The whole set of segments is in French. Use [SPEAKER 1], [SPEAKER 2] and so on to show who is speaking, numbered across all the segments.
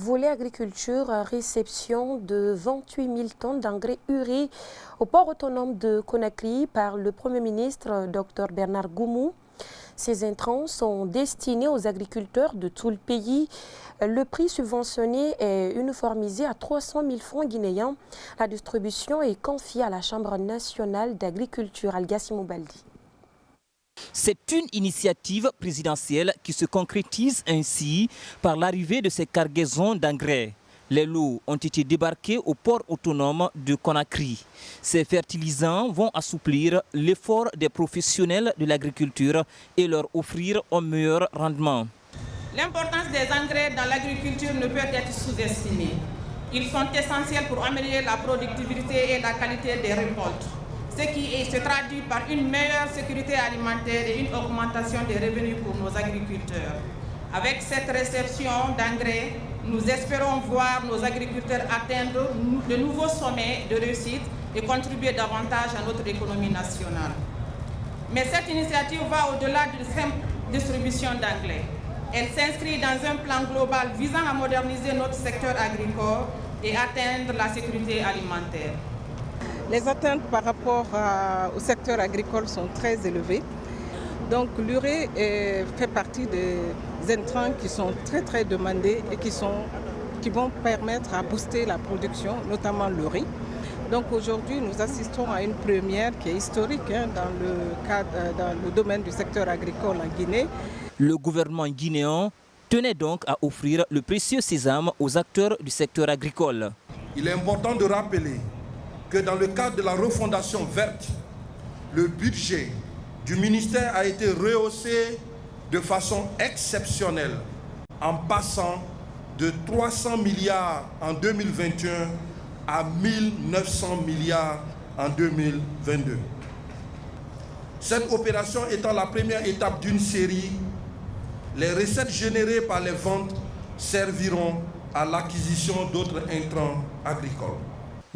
[SPEAKER 1] Volet agriculture, réception de 28 000 tonnes d'engrais urée au port autonome de Conakry par le Premier ministre Dr Bernard Goumou. Ces intrants sont destinés aux agriculteurs de tout le pays. Le prix subventionné est uniformisé à 300 000 francs guinéens. La distribution est confiée à la Chambre nationale d'agriculture, Algassimou Baldi.
[SPEAKER 2] C'est une initiative présidentielle qui se concrétise ainsi par l'arrivée de ces cargaisons d'engrais. Les lots ont été débarqués au port autonome de Conakry. Ces fertilisants vont assouplir l'effort des professionnels de l'agriculture et leur offrir un meilleur rendement.
[SPEAKER 3] L'importance des engrais dans l'agriculture ne peut être sous-estimée. Ils sont essentiels pour améliorer la productivité et la qualité des récoltes, ce qui se traduit par une meilleure sécurité alimentaire et une augmentation des revenus pour nos agriculteurs. Avec cette réception d'engrais, nous espérons voir nos agriculteurs atteindre de nouveaux sommets de réussite et contribuer davantage à notre économie nationale. Mais cette initiative va au-delà d'une simple distribution d'engrais. Elle s'inscrit dans un plan global visant à moderniser notre secteur agricole et atteindre la sécurité alimentaire.
[SPEAKER 4] Les attentes par rapport au secteur agricole sont très élevées. Donc l'urée fait partie des intrants qui sont très demandés et qui vont permettre à booster la production, notamment le riz. Donc aujourd'hui, nous assistons à une première qui est historique dans le domaine du secteur agricole en Guinée.
[SPEAKER 2] Le gouvernement guinéen tenait donc à offrir le précieux sésame aux acteurs du secteur agricole.
[SPEAKER 5] Il est important de rappeler que dans le cadre de la refondation verte, le budget du ministère a été rehaussé de façon exceptionnelle en passant de 300 milliards en 2021 à 1900 milliards en 2022. Cette opération étant la première étape d'une série, les recettes générées par les ventes serviront à l'acquisition d'autres intrants agricoles.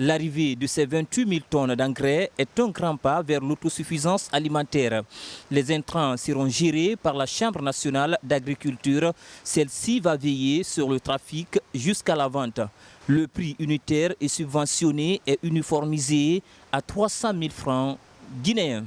[SPEAKER 2] L'arrivée de ces 28 000 tonnes d'engrais est un grand pas vers l'autosuffisance alimentaire. Les intrants seront gérés par la Chambre nationale d'agriculture. Celle-ci va veiller sur le trafic jusqu'à la vente. Le prix unitaire est subventionné et uniformisé à 300 000 francs guinéens.